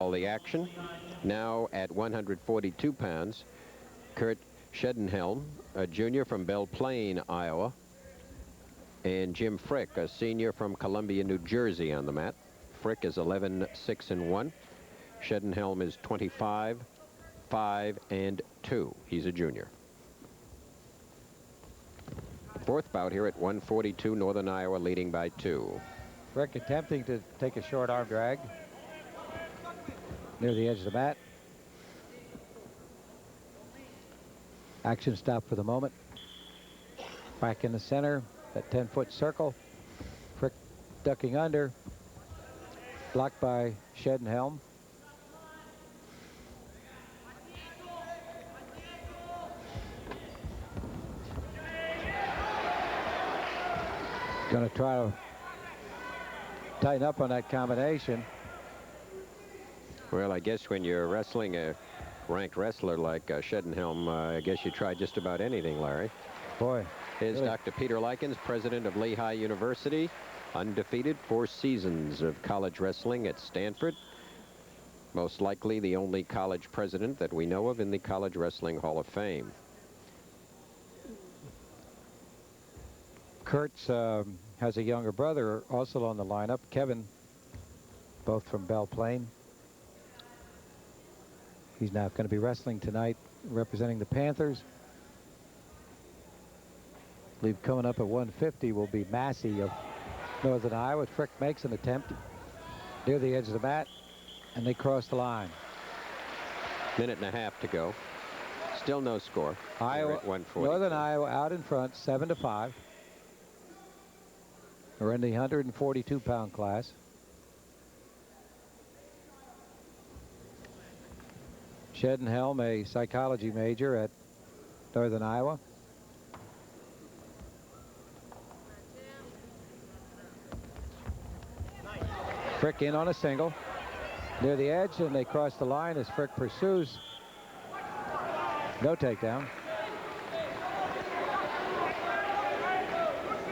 all the action. Now at 142 pounds, Kurt Shedenhelm, a junior from Belle Plaine, Iowa, and Jim Frick, a senior from Columbia, New Jersey, on the mat. Frick is 11-6-1. Shedenhelm is 25-5-2. He's a junior. Fourth bout here at 142, Northern Iowa leading by 2. Frick attempting to take a short arm drag near the edge of the mat. Action stop for the moment. Back in the center, that 10-foot circle. Frick ducking under. Blocked by Shedenhelm. Going to try to tighten up on that combination. Well, I guess when you're wrestling a ranked wrestler like Shedenhelm, I guess you try just about anything, Larry. Boy. Here's really. Dr. Peter Likens, president of Lehigh University, undefeated, 4 seasons of college wrestling at Stanford. Most likely the only college president that we know of in the College Wrestling Hall of Fame. Kurtz has a younger brother also on the lineup, Kevin, both from Belle Plaine. He's now going to be wrestling tonight, representing the Panthers. I believe coming up at 150 will be Massey of Northern Iowa. Frick makes an attempt near the edge of the mat, and they cross the line. Minute and a half to go. Still no score. Iowa, at 140. Northern Iowa out in front, 7-5. We're in the 142-pound class. Shedenhelm, a psychology major at Northern Iowa. Frick in on a single. Near the edge, and they cross the line as Frick pursues. No takedown.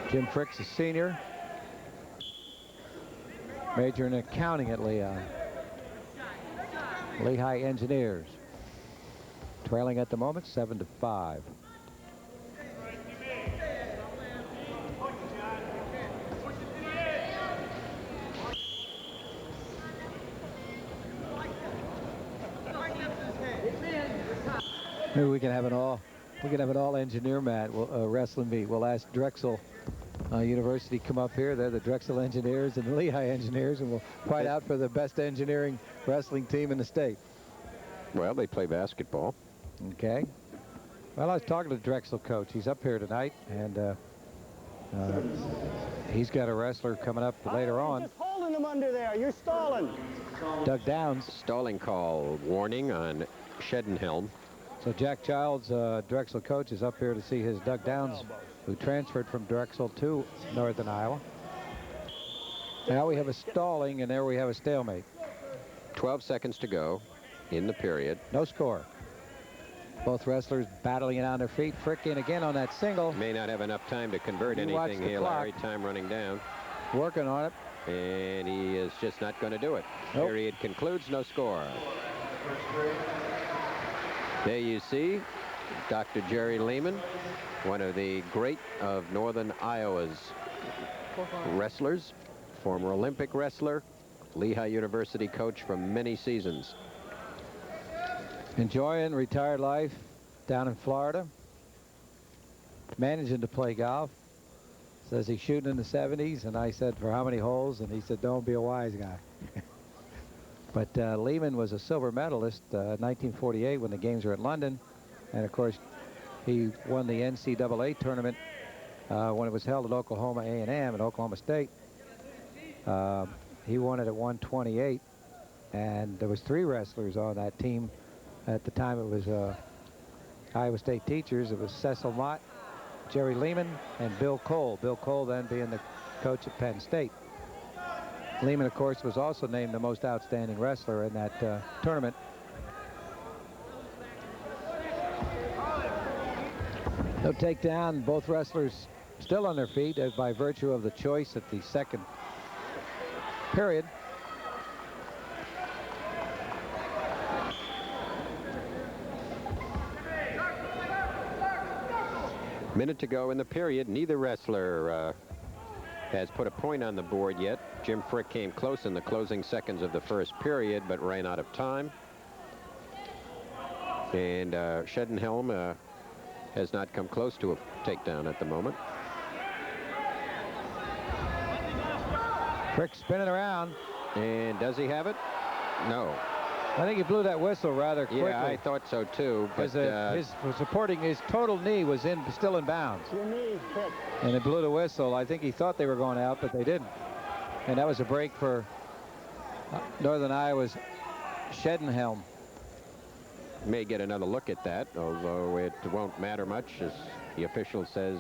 Jim Frick's a senior. Major in accounting at Lehigh. Lehigh Engineers. Trailing at the moment, 7-5. Maybe we can have an all engineer mat, wrestling meet. We'll ask Drexel University come up here. They're the Drexel Engineers and the Lehigh Engineers, and we'll fight out for the best engineering wrestling team in the state. Well, they play basketball. Okay. Well, I was talking to the Drexel coach. He's up here tonight, and he's got a wrestler coming up later on. Just holding him under there. You're stalling. Doug Downs. Stalling call warning on Shedenhelm. So Jack Childs, Drexel coach, is up here to see his Doug Downs, who transferred from Drexel to Northern Iowa. Now we have a stalling, and there we have a stalemate. 12 seconds to go in the period. No score. Both wrestlers battling it on their feet. Frick in again on that single. May not have enough time to convert anything here, Larry. Time running down. Working on it. And he is just not going to do it. Nope. Period concludes, no score. There you see Dr. Jerry Lehman, one of the great of Northern Iowa's wrestlers, former Olympic wrestler, Lehigh University coach for many seasons. Enjoying retired life down in Florida. Managing to play golf. Says he's shooting in the 70s, and I said, for how many holes? And he said, don't be a wise guy. But Lehman was a silver medalist 1948 when the games were at London. And, of course, he won the NCAA tournament when it was held at Oklahoma A&M at Oklahoma State. He won it at 128. And there was 3 wrestlers on that team. At the time, it was Iowa State teachers. It was Cecil Mott, Jerry Lehman, and Bill Cole. Bill Cole then being the coach at Penn State. Lehman, of course, was also named the most outstanding wrestler in that tournament. No takedown. Both wrestlers still on their feet by virtue of the choice at the second period. Minute to go in the period. Neither wrestler has put a point on the board yet. Jim Frick came close in the closing seconds of the first period, but ran out of time. And Shedenhelm has not come close to a takedown at the moment. Frick spinning around. And does he have it? No. I think he blew that whistle rather quickly. Yeah, I thought so too. Because But his total knee was still in bounds. Your knee hit. And they blew the whistle. I think he thought they were going out, but they didn't. And that was a break for Northern Iowa's Shedenhelm. may get another look at that, although it won't matter much, as the official says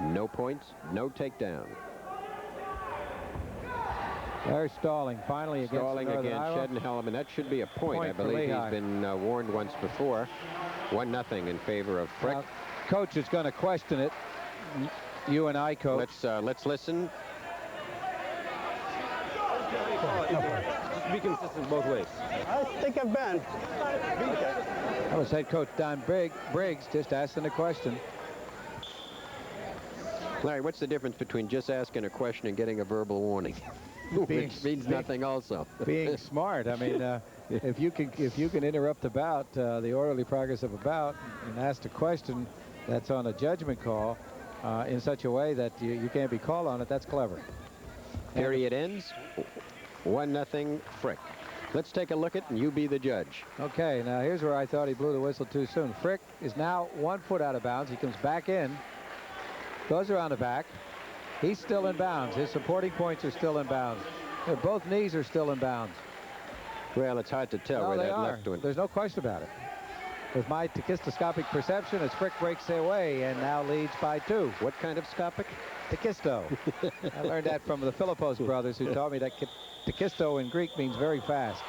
no points, no takedown. They're stalling finally against Stalling Northern against Iowa. Shedenhelm, and that should be a point. I For believe Lehigh. he's been warned once before. 1-0 in favor of Frick. Coach is going to question it. You and I, coach. Let's listen. Just be consistent both ways. I think I've been. That was head coach Don Briggs just asking a question. Larry, what's the difference between just asking a question and getting a verbal warning? Which means nothing also. Being smart. I mean, if you can interrupt the bout, the orderly progress of a bout, and ask a question that's on a judgment call in such a way that you can't be called on it, that's clever. Period ends. 1-0 Frick. Let's take a look at it, and you be the judge. Okay, now here's where I thought he blew the whistle too soon. Frick is now 1 foot out of bounds. He comes back in, goes around the back. He's still in bounds. His supporting points are still in bounds. Both knees are still in bounds. Well, it's hard to tell where that left one. There's no question about it. With my tachistoscopic perception, as Frick breaks away and now leads by 2. What kind of scopic? Tachisto. I learned that from the Philippos brothers, who taught me that tachisto in Greek means very fast.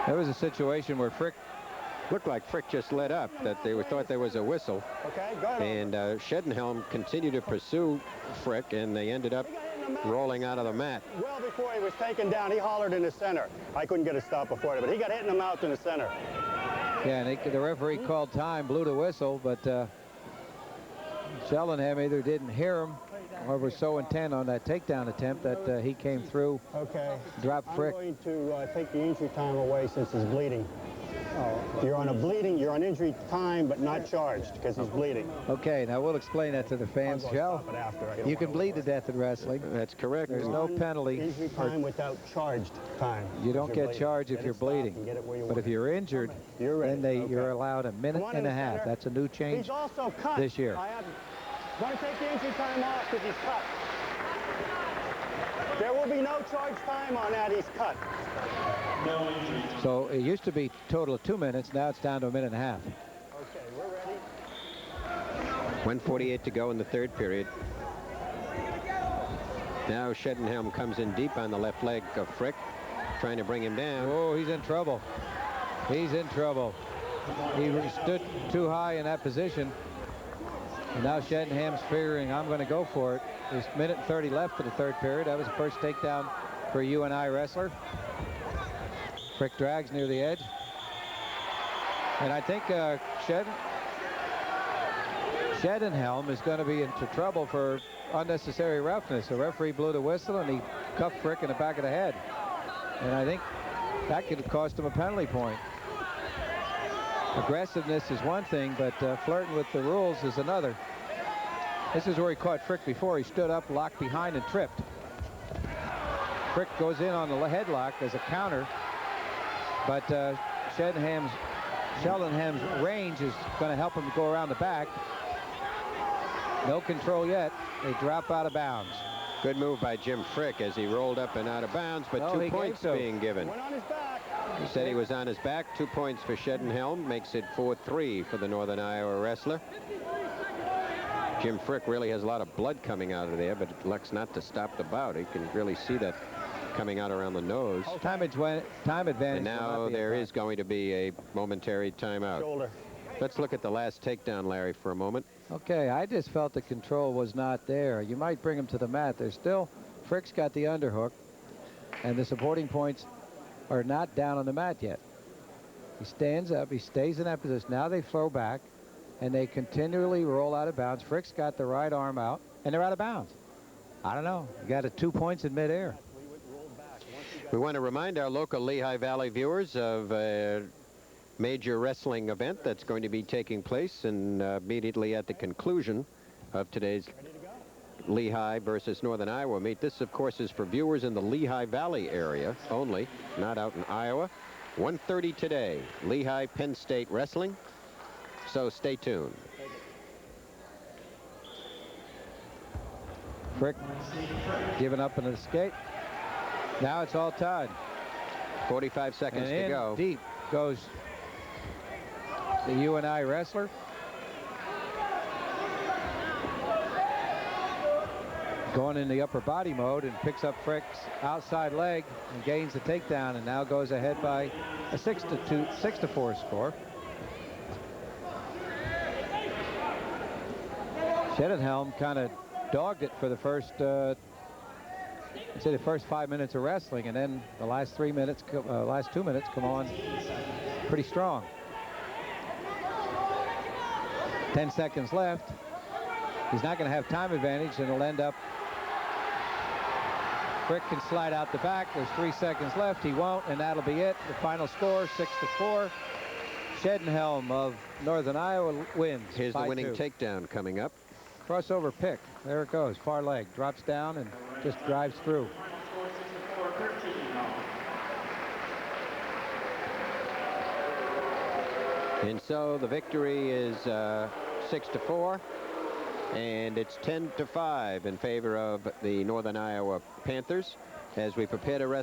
There was a situation where Frick looked like Frick just let up, that they thought there was a whistle. Okay, go ahead. And Shedenhelm continued to pursue Frick, and they ended up rolling out of the mat. Well before he was taken down, he hollered in the center. I couldn't get a stop before that, but he got hit in the mouth in the center. Yeah, and the referee called time, blew the whistle, but Shedenhelm either didn't hear him or was so intent on that takedown attempt that he came through, dropped Frick. I'm going to take the injury time away since he's bleeding. You're on injury time, but not charged because he's bleeding. Okay, now we'll explain that to the fans, Joe. You can bleed to death in wrestling. That's correct. There's no penalty. Injury time without charged time. You don't get charged if you're bleeding. But if you're injured, then you're allowed a minute and a half. That's a new change he's also cut this year. I'm going to take the injury time off because he's cut. There will be no charge time on that. He's cut. So it used to be total of 2 minutes. Now it's down to a minute and a half. Okay, we're ready. 1:48 to go in the third period. Now Shedenhelm comes in deep on the left leg of Frick, trying to bring him down. Oh, he's in trouble. He's in trouble. He stood too high in that position. And now Shedenhelm's figuring, I'm going to go for it. There's a minute and 30 left for the third period. That was the first takedown for a UNI wrestler. Frick drags near the edge. And I think Shedenhelm is going to be into trouble for unnecessary roughness. The referee blew the whistle, and he cuffed Frick in the back of the head. And I think that could cost him a penalty point. Aggressiveness is one thing, but flirting with the rules is another. This is where he caught Frick before. He stood up, locked behind, and tripped. Frick goes in on the headlock as a counter, but Shedenhelm's range is going to help him go around the back. No control yet. They drop out of bounds. Good move by Jim Frick as he rolled up and out of bounds, but 2 points being given. Went on his back. He said he was on his back. 2 points for Shedenhelm, makes it 4-3 for the Northern Iowa wrestler. Jim Frick really has a lot of blood coming out of there, but it looks not to stop the bout. You can really see that coming out around the nose. Time advantage. And now there is going to be a momentary timeout. Shoulder. Let's look at the last takedown, Larry, for a moment. Okay, I just felt the control was not there. You might bring him to the mat. There's still, Frick's got the underhook, and the supporting points are not down on the mat yet. He stands up. He stays in that position. Now they throw back, and they continually roll out of bounds. Frick's got the right arm out, and they're out of bounds. I don't know. You got 2 points in midair. We want to remind our local Lehigh Valley viewers of a major wrestling event that's going to be taking place and immediately at the conclusion of today's Lehigh versus Northern Iowa meet. This, of course, is for viewers in the Lehigh Valley area only, not out in Iowa. 1:30 today, Lehigh Penn State Wrestling. So stay tuned. Frick giving up an escape. Now it's all tied. 45 seconds And to go. Deep goes the UNI wrestler. Going in the upper body mode and picks up Frick's outside leg and gains the takedown, and now goes ahead by a 6-4 score. Shedenhelm kind of dogged it for the first, I'd say the first 5 minutes of wrestling, and then the last 2 minutes come on pretty strong. 10 seconds left. He's not going to have time advantage, and it'll end up. Frick can slide out the back. There's 3 seconds left. He won't, and that'll be it. The final score, 6-4. Shedenhelm of Northern Iowa wins. Here's the winning takedown coming up. Crossover pick. There it goes. Far leg. Drops down and just drives through. And so the victory is 6-4. And it's 10-5 in favor of the Northern Iowa Panthers as we prepare to wrestle.